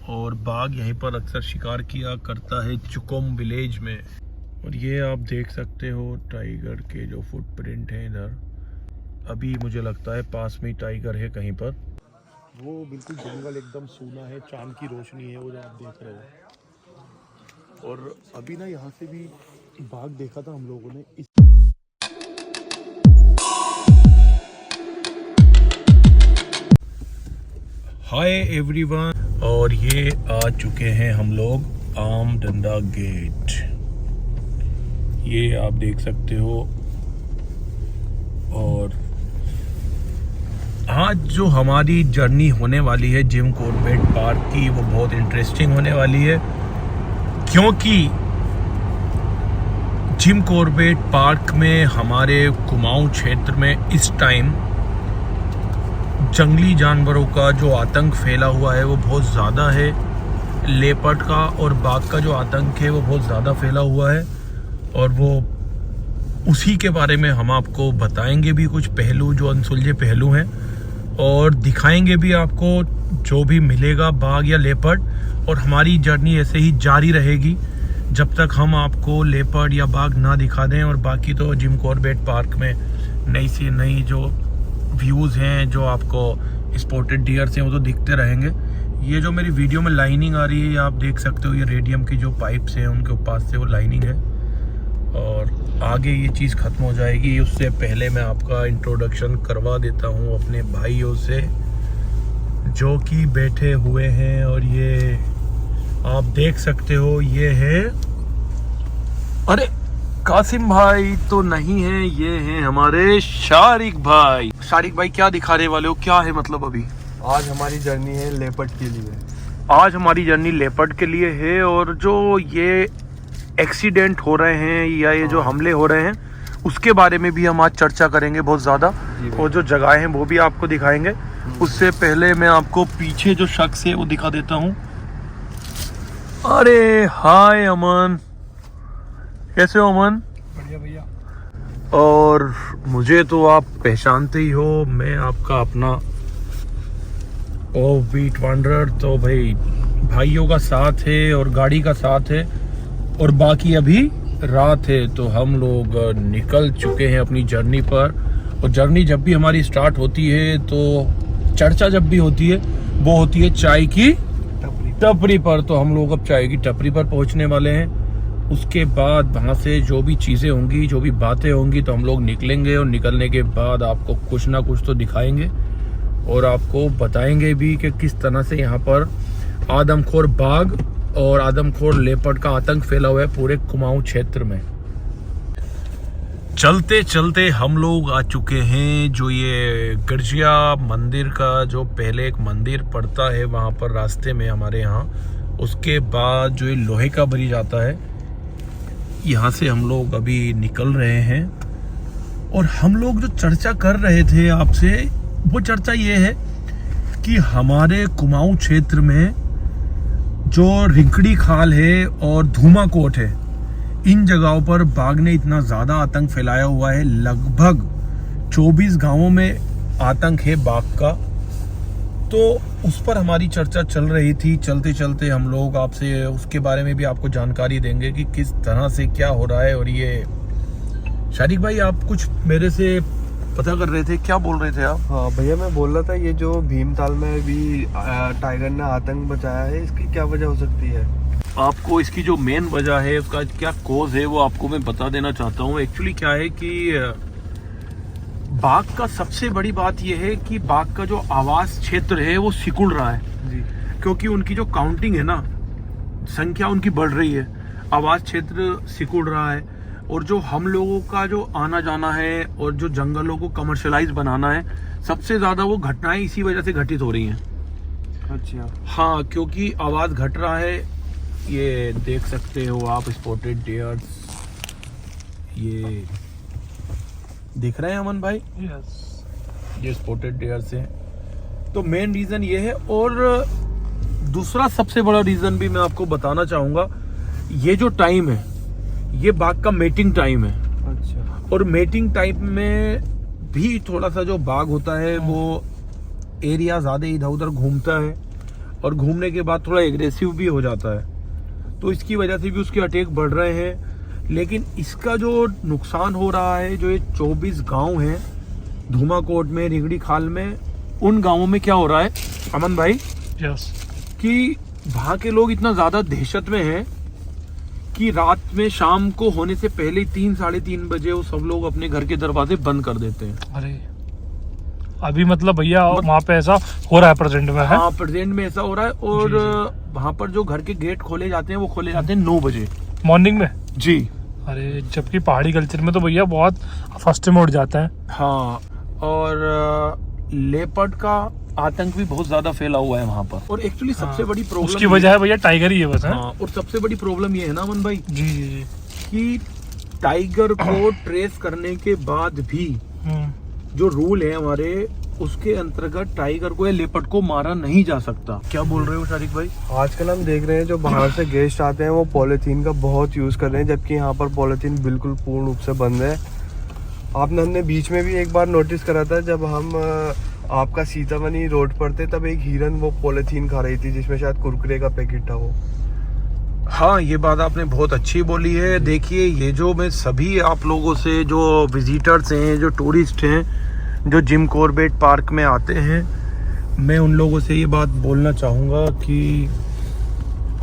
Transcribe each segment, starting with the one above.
और बाघ यहीं पर अक्सर शिकार किया करता है चुकोम विलेज में। और ये आप देख सकते हो टाइगर के जो फुटप्रिंट हैं इधर। अभी मुझे लगता है पास में ही टाइगर है कहीं पर। वो बिल्कुल जंगल एकदम सूना है, चांद की रोशनी है वो जो आप देख रहे हो। और अभी ना यहाँ से भी बाघ देखा था हम लोगों ने। हाय एवरीवन, और ये आ चुके हैं हम लोग आम डंडा गेट। ये आप देख सकते हो। और आज जो हमारी जर्नी होने वाली है जिम कॉर्बेट पार्क की, वो बहुत इंटरेस्टिंग होने वाली है, क्योंकि जिम कॉर्बेट पार्क में हमारे कुमाऊं क्षेत्र में इस टाइम जंगली जानवरों का जो आतंक फैला हुआ है वो बहुत ज़्यादा है। लेपर्ड का और बाघ का जो आतंक है वो बहुत ज़्यादा फैला हुआ है। और वो उसी के बारे में हम आपको बताएंगे भी कुछ पहलू जो अनसुलझे पहलू हैं, और दिखाएंगे भी आपको जो भी मिलेगा बाघ या लेपर्ड। और हमारी जर्नी ऐसे ही जारी रहेगी जब तक हम आपको लेपर्ड या बाघ ना दिखा दें। और बाकी तो जिम कॉर्बेट पार्क में नई से नई जो व्यूज़ हैं, जो आपको स्पॉटेड डियर्स हैं, वो तो दिखते रहेंगे। ये जो मेरी वीडियो में लाइनिंग आ रही है, ये आप देख सकते हो, ये रेडियम की जो पाइप्स हैं उनके पास से वो लाइनिंग है। और आगे ये चीज़ ख़त्म हो जाएगी, उससे पहले मैं आपका इंट्रोडक्शन करवा देता हूँ अपने भाइयों से जो कि बैठे हुए हैं। और ये आप देख सकते हो, ये है, अरे कासिम भाई तो नहीं है, ये हैं हमारे शारिक भाई। शारिक भाई क्या दिखाने वाले हो, क्या है मतलब अभी? आज हमारी जर्नी है लेपर्ड के लिए। आज हमारी जर्नी लेपर्ड के लिए है। और जो ये एक्सीडेंट हो रहे हैं या ये जो हमले हो रहे हैं उसके बारे में भी हम आज चर्चा करेंगे बहुत ज़्यादा। और जो जगह हैं वो भी आपको दिखाएंगे। उससे पहले मैं आपको पीछे जो शख्स है वो दिखा देता हूँ। अरे हाय अमन, कैसे हो अमन? बढ़िया भैया। और मुझे तो आप पहचानते ही हो, मैं आपका अपना ऑफ बीट वंडरर। तो भाई भाइयों का साथ है और गाड़ी का साथ है, और बाकी अभी रात है तो हम लोग निकल चुके हैं अपनी जर्नी पर। और जर्नी जब भी हमारी स्टार्ट होती है तो चर्चा जब भी होती है वो होती है चाय की टपरी पर। तो हम लोग अब चाय की टपरी पर पहुंचने वाले हैं। उसके बाद वहाँ से जो भी चीज़ें होंगी, जो भी बातें होंगी, तो हम लोग निकलेंगे। और निकलने के बाद आपको कुछ ना कुछ तो दिखाएंगे और आपको बताएंगे भी कि किस तरह से यहाँ पर आदमखोर बाघ और आदमखोर लेपर्ड का आतंक फैला हुआ है पूरे कुमाऊं क्षेत्र में। चलते चलते हम लोग आ चुके हैं जो ये गिरजिया मंदिर का जो पहले एक मंदिर पड़ता है वहाँ पर रास्ते में हमारे यहाँ। उसके बाद जो ये लोहे का ब्रिज आता है, यहाँ से हम लोग अभी निकल रहे हैं। और हम लोग जो चर्चा कर रहे थे आपसे, वो चर्चा ये है कि हमारे कुमाऊं क्षेत्र में जो रिंकड़ी खाल है और धूमाकोट है, इन जगहों पर बाघ ने इतना ज़्यादा आतंक फैलाया हुआ है। लगभग 24 गांवों में आतंक है बाघ का। तो उस पर हमारी चर्चा चल रही थी। चलते चलते हम लोग आपसे उसके बारे में भी आपको जानकारी देंगे कि किस तरह से क्या हो रहा है। और ये शारिक भाई, आप कुछ मेरे से पता कर रहे थे, क्या बोल रहे थे आप? हाँ भैया, मैं बोल रहा था ये जो भीमताल में भी टाइगर ने आतंक मचाया है, इसकी क्या वजह हो सकती है? आपको इसकी जो मेन वजह है, उसका क्या कोज है, वो आपको मैं बता देना चाहता हूँ। एक्चुअली क्या है कि बाघ का सबसे बड़ी बात यह है कि बाघ का जो आवास क्षेत्र है वो सिकुड़ रहा है जी। क्योंकि उनकी जो काउंटिंग है ना, संख्या उनकी बढ़ रही है, आवास क्षेत्र सिकुड़ रहा है। और जो हम लोगों का जो आना जाना है और जो जंगलों को कमर्शलाइज बनाना है, सबसे ज़्यादा वो घटनाएं इसी वजह से घटित हो रही हैं। अच्छा। हाँ, क्योंकि आवाज़ घट रहा है। ये देख सकते हो आप स्पॉटेड डियर्स, ये दिख रहे हैं अमन भाई? यस। ये स्पॉटेड डियर्स हैं। तो मेन रीज़न ये है। और दूसरा सबसे बड़ा रीज़न भी मैं आपको बताना चाहूँगा, ये जो टाइम है ये बाघ का मेटिंग टाइम है। अच्छा। और मेटिंग टाइम में भी थोड़ा सा जो बाघ होता है वो एरिया ज़्यादा इधर उधर घूमता है। और घूमने के बाद थोड़ा एग्रेसिव भी हो जाता है, तो इसकी वजह से भी उसके अटैक बढ़ रहे हैं। लेकिन इसका जो नुकसान हो रहा है, जो ये 24 गांव हैं धूमाकोट में, रिंगड़ी खाल में, उन गांवों में क्या हो रहा है अमन भाई, यस, कि वहाँ के लोग इतना ज़्यादा दहशत में हैं कि रात में शाम को होने से पहले 3-3:30 बजे वो सब लोग अपने घर के दरवाजे बंद कर देते हैं। अरे अभी मतलब भैया वहाँ पे ऐसा हो रहा है प्रेजेंट में, है? हाँ, प्रेजेंट में ऐसा हो रहा है। और वहाँ पर जो घर के गेट खोले जाते हैं वो खोले जाते हैं 9 बजे मॉर्निंग में जी। अरे जबकि पहाड़ी कल्चर में तो भैया बहुत फर्स्ट में उठ जाता है। हाँ, और लेपर्ड का आतंक भी बहुत ज्यादा फैला हुआ है वहाँ पर। और एक्चुअली सबसे बड़ी प्रॉब्लम उसकी वजह है भैया टाइगर ही है बस, है? हाँ, और सबसे बड़ी प्रॉब्लम ये है ना अमन भाई, जी जी जी, कि टाइगर को ट्रेस करने के बाद भी जो रूल है हमारे, उसके अंतर्गत टाइगर को या लेपर्ड को मारा नहीं जा सकता। क्या बोल रहे हो शारिक भाई? आजकल हम देख रहे हैं जो बाहर से गेस्ट आते हैं वो पॉलीथीन का बहुत यूज कर रहे हैं, जबकि यहाँ पर पॉलीथीन बिल्कुल पूर्ण रूप से बंद है। हमने बीच में भी एक बार नोटिस करा था, जब हम आपका सीतामढ़ी रोड पर थे, तब एक हिरन वो पॉलीथीन खा रही थी जिसमें शायद कुरकुरे का पैकेट था वो। हाँ, ये बात आपने बहुत अच्छी बोली है। देखिए, ये जो मैं सभी आप लोगों से, जो विजिटर्स हैं, जो टूरिस्ट हैं, जो जिम कॉर्बेट पार्क में आते हैं, मैं उन लोगों से ये बात बोलना चाहूँगा कि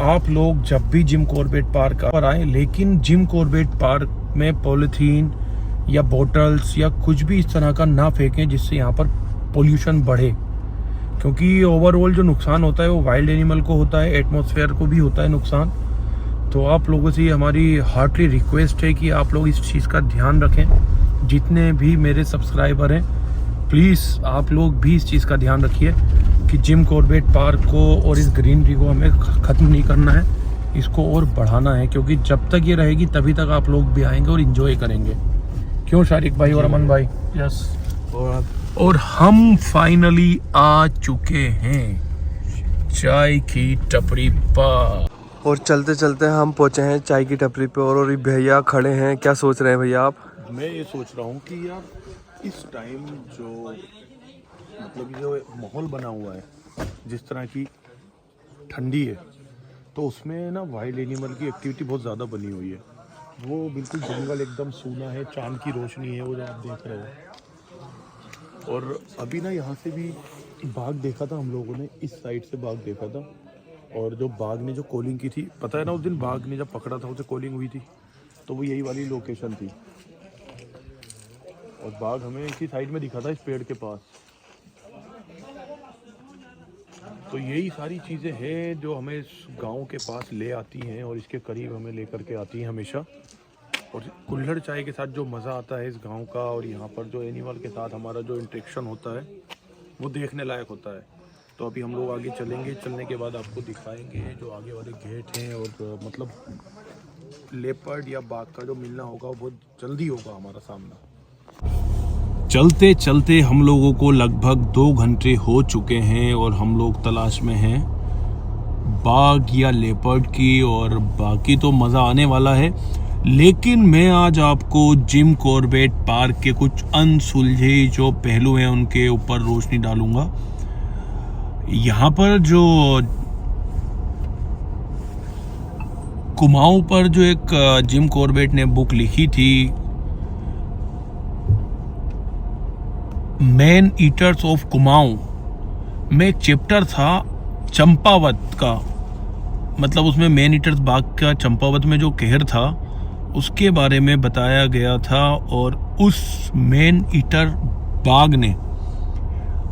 आप लोग जब भी जिम कॉर्बेट पार्क पर आए, लेकिन जिम कॉर्बेट पार्क में पॉलीथीन या बोटल्स या कुछ भी इस तरह का ना फेंकें जिससे यहाँ पर पोल्यूशन बढ़े, क्योंकि ओवरऑल जो नुकसान होता है वो वाइल्ड एनिमल को होता है, एटमॉस्फेयर को भी होता है नुकसान। तो आप लोगों से हमारी हार्टली रिक्वेस्ट है कि आप लोग इस चीज़ का ध्यान रखें। जितने भी मेरे सब्सक्राइबर हैं, प्लीज़ आप लोग भी इस चीज़ का ध्यान रखिए कि जिम कॉर्बेट पार्क को और इस ग्रीनरी को हमें ख़त्म नहीं करना है, इसको और बढ़ाना है, क्योंकि जब तक ये रहेगी तभी तक आप लोग भी आएंगे और इन्जॉय करेंगे। क्यों शारिक भाई और अमन भाई? यस। और हम फाइनली आ चुके हैं चाय की टपरी पर, और चलते चलते हम पहुंचे हैं चाय की टपरी पे, और ये भैया खड़े हैं। क्या सोच रहे हैं भैया आप? मैं ये सोच रहा हूँ कि यार इस टाइम जो मतलब जो माहौल बना हुआ है, जिस तरह की ठंडी है, तो उसमें ना वाइल्ड एनिमल की एक्टिविटी बहुत ज़्यादा बनी हुई है। वो बिल्कुल जंगल एकदम सूना है, चांद की रोशनी है वो जो आप देख रहे हो। और अभी ना यहाँ से भी बाघ देखा था हम लोगों ने, इस साइड से बाघ देखा था, और जो बाघ ने जो कॉलिंग की थी, पता है ना उस दिन बाघ ने जब पकड़ा था उसे कॉलिंग हुई थी, तो वो यही वाली लोकेशन थी। और बाघ हमें इसी साइड में दिखा था, इस पेड़ के पास। तो यही सारी चीज़ें हैं जो हमें इस गांव के पास ले आती हैं और इसके करीब हमें लेकर के आती हैं हमेशा। और कुल्हड़ चाय के साथ जो मज़ा आता है इस गांव का, और यहाँ पर जो एनिमल के साथ हमारा जो इंटरेक्शन होता है, वो देखने लायक होता है। तो अभी हम लोग आगे चलेंगे, चलने के बाद आपको दिखाएंगे जो आगे वाले गेट हैं, और मतलब लेपर्ड या बाघ का जो मिलना होगा वो बहुत जल्दी होगा हमारा सामना। चलते चलते हम लोगों को लगभग 2 घंटे हो चुके हैं और हम लोग तलाश में हैं बाघ या लेपर्ड की, और बाकी तो मज़ा आने वाला है। लेकिन मैं आज आपको जिम कॉर्बेट पार्क के कुछ अनसुलझे जो पहलू हैं उनके ऊपर रोशनी डालूंगा। यहाँ पर जो कुमाऊं पर जो एक जिम कॉर्बेट ने बुक लिखी थी, मैन ईटर्स ऑफ कुमाऊं, में एक चैप्टर था चंपावत का, मतलब उसमें मैन ईटर्स बाघ का चंपावत में जो कहर था उसके बारे में बताया गया था। और उस मैन ईटर बाघ ने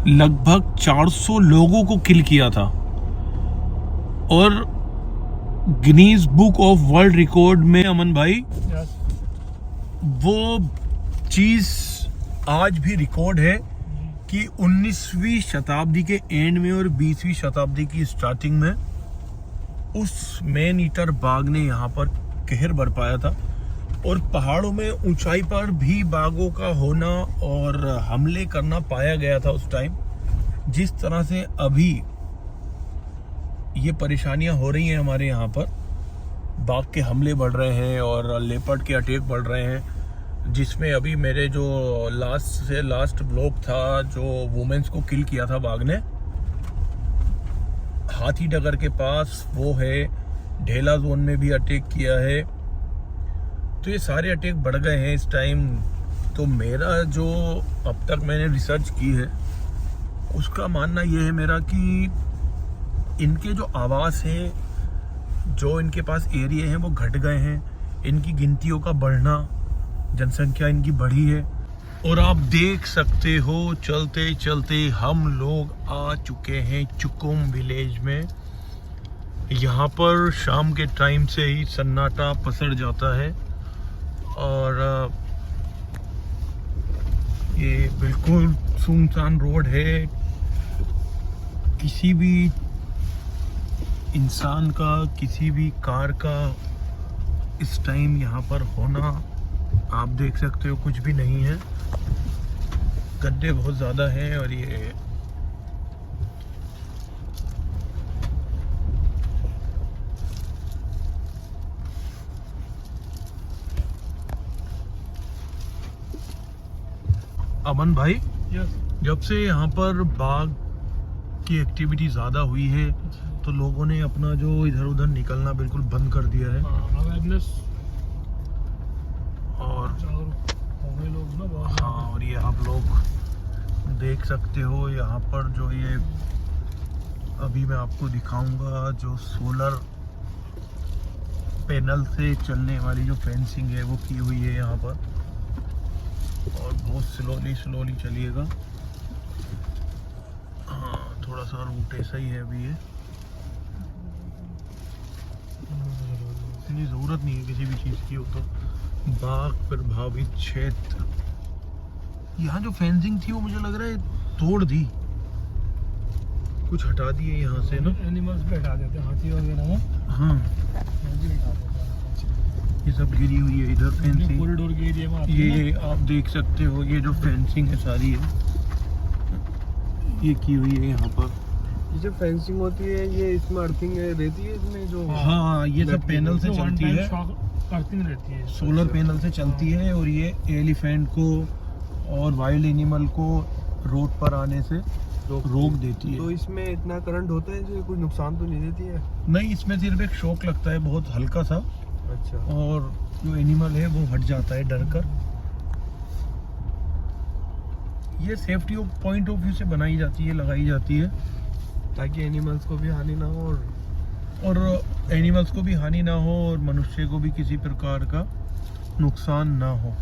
लगभग 400 लोगों को किल किया था, और Guinness book of world record में अमन भाई वो चीज आज भी रिकॉर्ड है कि 19वीं शताब्दी के एंड में और 20वीं शताब्दी की स्टार्टिंग में उस मैन ईटर बाघ ने यहाँ पर कहर बरपाया था। और पहाड़ों में ऊंचाई पर भी बाघों का होना और हमले करना पाया गया था उस टाइम। जिस तरह से अभी ये परेशानियां हो रही हैं हमारे यहाँ पर, बाघ के हमले बढ़ रहे हैं और लेपर्ड के अटैक बढ़ रहे हैं, जिसमें अभी मेरे जो लास्ट ब्लॉग था जो वुमेन्स को किल किया था बाघ ने, हाथी डगर के पास वो है, ढेला जोन में भी अटैक किया है। तो ये सारे अटैक बढ़ गए हैं इस टाइम। तो मेरा जो अब तक मैंने रिसर्च की है उसका मानना ये है मेरा कि इनके जो आवास है, जो इनके पास एरिया हैं वो घट गए हैं, इनकी गिनतियों का बढ़ना, जनसंख्या इनकी बढ़ी है। और आप देख सकते हो चलते चलते हम लोग आ चुके हैं चुकुम विलेज में। यहाँ पर शाम के टाइम से ही सन्नाटा पसर जाता है और ये बिल्कुल सुनसान रोड है। किसी भी इंसान का, किसी भी कार का इस टाइम यहाँ पर होना आप देख सकते हो कुछ भी नहीं है। गड्ढे बहुत ज़्यादा हैं और ये अमन भाई, यस। जब से यहाँ पर बाघ की एक्टिविटी ज़्यादा हुई है तो लोगों ने अपना जो इधर उधर निकलना बिल्कुल बंद कर दिया है। अवेयरनेस और हो गए लोग ना बहुत। हाँ, और ये आप लोग देख सकते हो यहाँ पर जो ये अभी मैं आपको दिखाऊंगा जो सोलर पैनल से चलने वाली जो फेंसिंग है वो की हुई है यहाँ पर। और बहुत स्लोली चलिएगा। हाँ, थोड़ा सा रूट ऐसा ही है अभी ये। इतनी ज़रूरत नहीं है किसी भी चीज़ की हो तो। बाघ प्रभावित क्षेत्र, यहाँ जो फेंसिंग थी वो मुझे लग रहा है तोड़ दी, कुछ हटा दिए यहाँ से ना। एनिमल्स भी हटा देते हैं, हाथी वगैरह ना। हाँ, वो भी हटा देते हैं। ये सब गिरी हुई है इधर फेंसिंग। कॉरिडोर के एरिया में आती है ये आप देख सकते हो, ये जो फेंसिंग है सारी है ये की हुई है यहाँ पर। ये जो फेंसिंग होती है ये इसमें अर्थिंग रहती है इसमें जो। हाँ, ये सब पैनल से चलती है, अर्थिंग रहती है, सोलर पैनल से चलती है। और ये एलिफेंट को और वाइल्ड एनिमल को रोड पर आने से रोक देती है। तो इसमें इतना करंट होता है जो कोई नुकसान तो नहीं देती है? नहीं, इसमें सिर्फ एक शॉक लगता है बहुत हल्का सा, अच्छा। और जो एनिमल है वो हट जाता है डर कर। ये सेफ्टी पॉइंट ऑफ व्यू से बनाई जाती है, लगाई जाती है, ताकि एनिमल्स को भी हानि ना हो और एनिमल्स को भी हानि ना हो और मनुष्य को भी किसी प्रकार का नुकसान ना हो।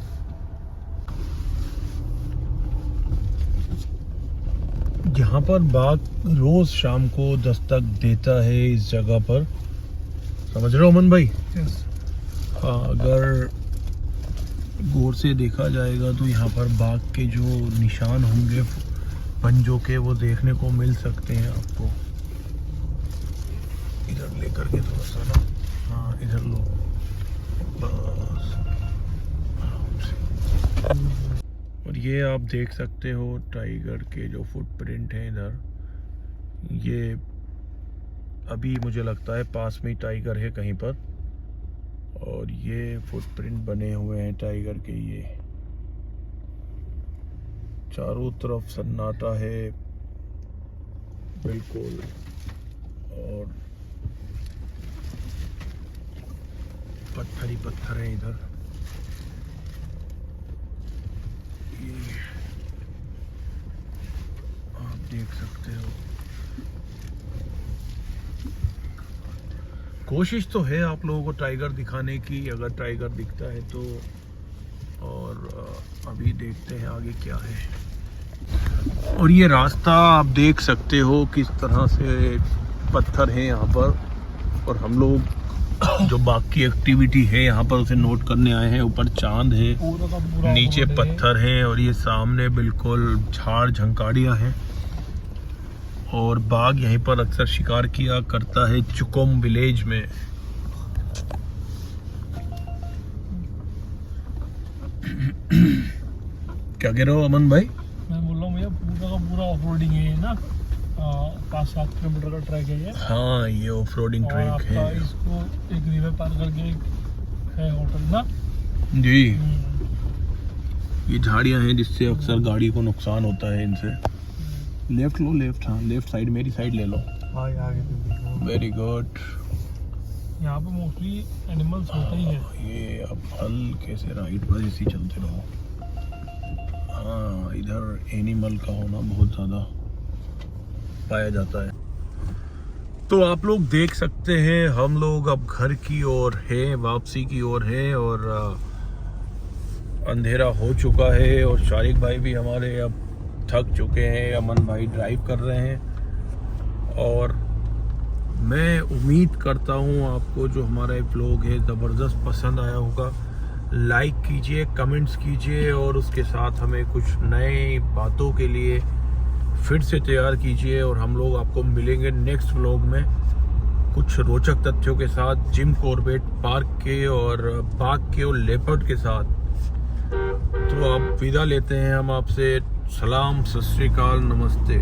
यहाँ पर बाघ रोज शाम को दस्तक देता है इस जगह पर, समझ रहे हो अमन भाई? यस। हाँ, अगर गौर से देखा जाएगा तो यहाँ पर बाघ के जो निशान होंगे पंजों के वो देखने को मिल सकते हैं आपको। इधर लेकर के थोड़ा सा ना, हाँ इधर लो बस। और ये आप देख सकते हो टाइगर के जो फुटप्रिंट हैं इधर, ये अभी मुझे लगता है पास में ही टाइगर है कहीं पर, और ये फुटप्रिंट बने हुए हैं टाइगर के। ये चारों तरफ सन्नाटा है बिल्कुल, और पत्थर ही पत्थर है इधर। ये आप देख सकते हो। कोशिश तो है आप लोगों को टाइगर दिखाने की, अगर टाइगर दिखता है तो। और अभी देखते हैं आगे क्या है। और ये रास्ता आप देख सकते हो किस तरह से पत्थर है यहाँ पर, और हम लोग जो बाकी एक्टिविटी है यहाँ पर उसे नोट करने आए हैं। ऊपर चांद है, नीचे पत्थर हैं, और ये सामने बिल्कुल झाड़ झंकाड़ियाँ हैं। और बाघ यहीं पर अक्सर शिकार किया करता है चुकुम विलेज में। क्या कह रहे हो अमन भाई? मैं बोल रहा हूँ भैया पूरा का पूरा ऑफ रोडिंग है ये ना, 5-7 किलोमीटर का ट्रैक है ये। हाँ, ये ऑफ रोडिंग ट्रैक है। इसको एक रिवर पार करके है होटल ना जी। ये झाड़ियाँ हैं जिससे अक्सर गाड़ी को नुकसान होता है इनसे। लेफ्ट लो, लेफ्ट, हाँ लेफ्ट साइड, मेरी साइड ले लो। भाई आगे तो देखो। Very good. यहाँ पे मोस्टली एनिमल्स होते ही है। ये अब हल्के से राइट पर इसी चलते रहो। हाँ, इधर एनिमल का होना बहुत ज़्यादा पाया जाता है। तो आप लोग देख सकते हैं हम लोग अब घर की ओर हैं, वापसी की ओर हैं, और अंधेरा हो चुका है और शारिक भाई भी हमारे अब थक चुके हैं। अमन भाई ड्राइव कर रहे हैं और मैं उम्मीद करता हूँ आपको जो हमारा ये व्लॉग है ज़बरदस्त पसंद आया होगा। लाइक कीजिए, कमेंट्स कीजिए और उसके साथ हमें कुछ नए बातों के लिए फिर से तैयार कीजिए। और हम लोग आपको मिलेंगे नेक्स्ट व्लॉग में कुछ रोचक तथ्यों के साथ, जिम कॉर्बेट पार्क के और बाघ के और लेपर्ड के साथ। तो आप विदा लेते हैं हम आपसे। सलाम, सत श्री अकाल, नमस्ते।